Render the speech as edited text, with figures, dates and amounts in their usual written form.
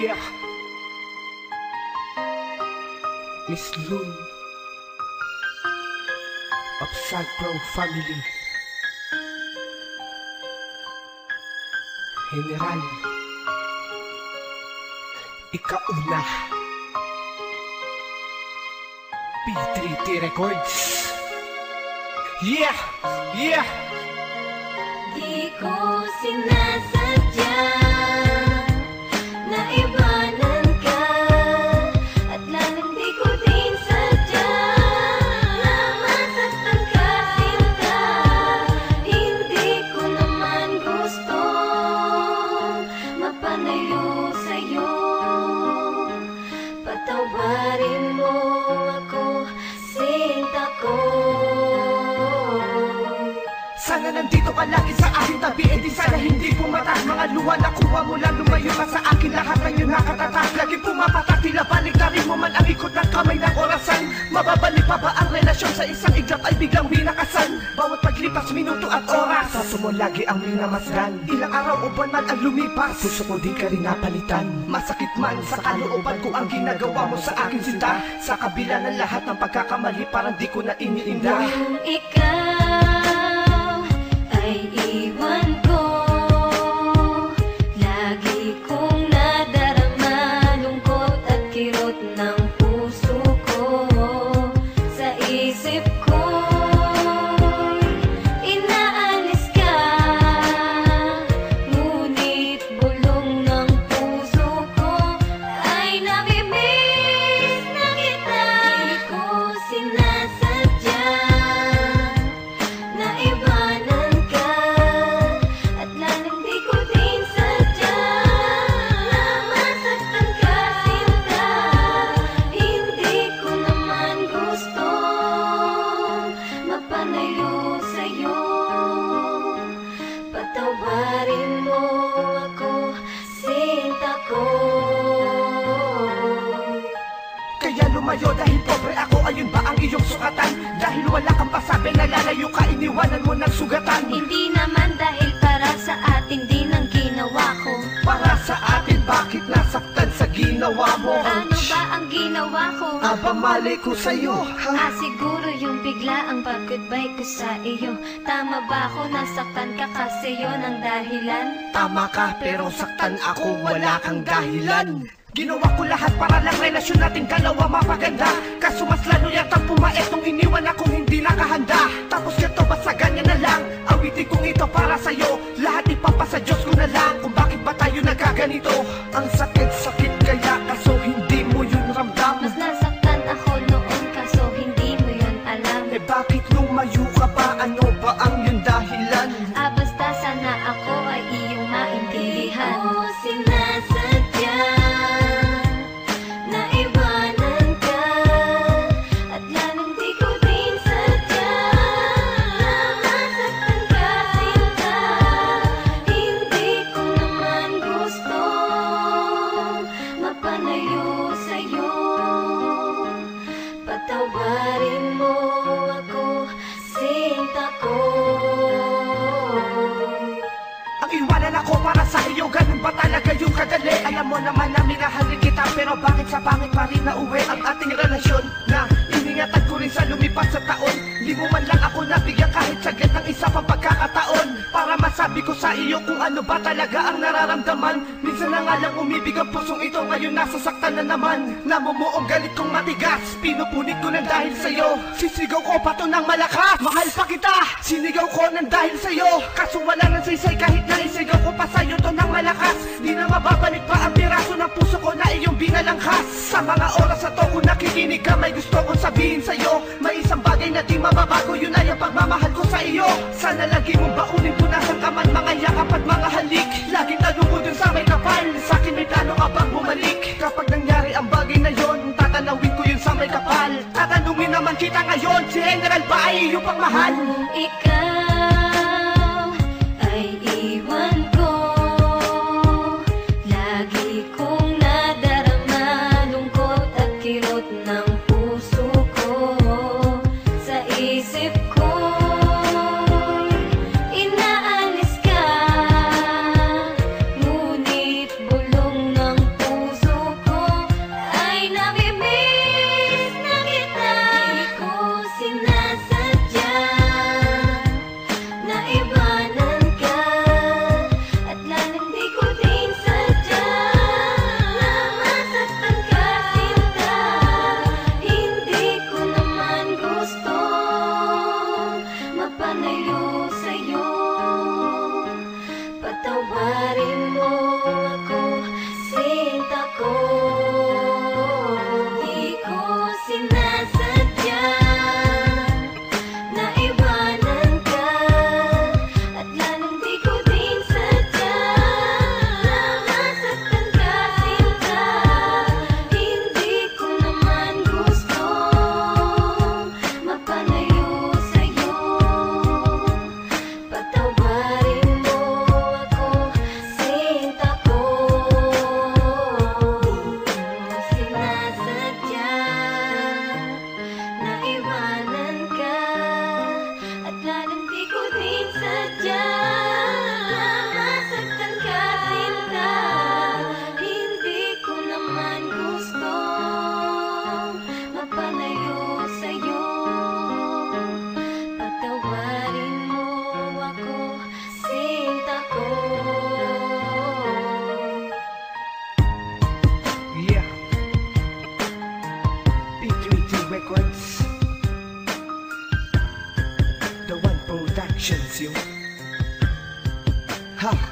Yeah. Miss Lou of Sad Pro Family, General Ikauna, P3T Records. Yeah, yeah. Di ko sinasadya na iwanan ka, at lalong di ko din sadya na masaktan ka, sinta. Hindi ko naman gusto mapanayo sa'yo. Patawarin mo ako, sinta ko. Sana nandito ka lagi sa aking tabi, e di sana hindi pumatak. Mga luha na kuha mo lang, lumayo ka sa akin. Lahat ng iyong nakatatak, lagi pumapatak. Tila balik na rin mo man ang ikot ng kamay ng orasan. Mababalik pa ba ang relasyon sa isang iglap ay biglang binakasan? Bawat paglipas, minuto at oras, sa mo lagi ang minamasdan. Ilang araw o buwan man ang lumipas, puso ko di ka rin napalitan. Masakit man sa kalooban ko ang ginagawa mo sa akin, sinta. Sa kabila ng lahat ng pagkakamali, parang di ko na iniinda. Kung ikaw ay iwan ko, lagi kong nadarama lungkot at kirot ng puso ko. Sa isip ko inaalis ka, ngunit bulong ng puso ko ay namimiss na kita. Di ko sinasadya na iwanan ka, at lalong di ko din sadya na masaktan ka, sinta. Hindi ko naman gusto mapanayo sa'yo. Patawarin mo ako, sinta ko. Kaya lumayo dahil pobre ako, ayun ba ang iyong sukatan? Dahil wala kang pasabi na lalayo ka, iniwanan mo ng sugatan. Hindi naman dahil para sa atin din ang ginawa ko. Para sa atin, bakit nasaktan sa ginawa mo? Ano ba ang ginawa ko? Aba malay ko sa'yo, Siguro yung bigla ang pag-goodbye ko sa iyo. Tama ba ako, nasaktan ka kasi yon ang dahilan? Tama ka, pero saktan ako, wala kang dahilan. Ginawa ko lahat para lang relasyon nating dalawa mapaganda. Kaso mas lalo yatang pumaet nung iniwan akong hindi nakahanda. Tapos ganito basta ganyan na lang, awitin kong ito para sa'yo. Lahat ipapasa Diyos ko na lang kung bakit ba tayo nagkaganito. Ang sakit-sakit kaya kaso hindi mo yun ramdam. Mas nasaktan ako noon kaso hindi mo yun alam. Eh bakit lumayo ka pa? Ano ba ang yun dahilan? Basta sana ako ay iyong maintindihan. Di ko sinasadya na iwanan ka, at lalong di ko din sadya na masaktan ka, sinta. Hindi ko naman gusto mapanayo sa'yo. Patawarin mo ako, sinta ko. Ang iwanan ako para sa iyo, ganun ba talaga yung kadali? Alam mo naman na minahalin kita, pero bakit sa pangit pa rin nauwi ang ating relasyon? Na iningatan ko rin sa lumipas sa taon, di mo man lang ako nabigyan kahit saglit ng isa pang pagkakataon, para masabi ko sa iyo kung ano ba talaga ang nararamdaman. Minsan na nga lang umibig ang pusong ito, ngayon nasasaktan na naman. Namumuong galit kong matigas, pinupunit ko ng dahil sa'yo. Sisigaw ko pa to ng malakas, mahal pa kita. Sinigaw ko ng dahil sa'yo, kaso wala nang saysay kahit naisigaw ko pa sa'yo to ng malakas. Di na mababalik pa ang piraso ng puso ko na iyong binalangkas. Sa mga oras na to kung nakikinig ka, may gusto kong sabihin sa'yo. May isang bagay na di mababago, yun ay ang pagmamahal ko sa iyo. Sana lagi mong baunin, punasan ka man, mga yakap at mga halik. Laging tanong mo dun sa may kapal, sa'kin may plano ka bang bumalik? Kapag nangyari ang bagay na yon, tatanawin ko yun sa may kapal. Tatanungin naman kita ngayon, si General ba ay iyong pagmahal? Kung ikaw ay iwan ko, lagi kong nadarama lungkot at kirot ng puso ko. Sa isip ko inaalis ka, ngunit bulong ng puso Shensiu. Ha!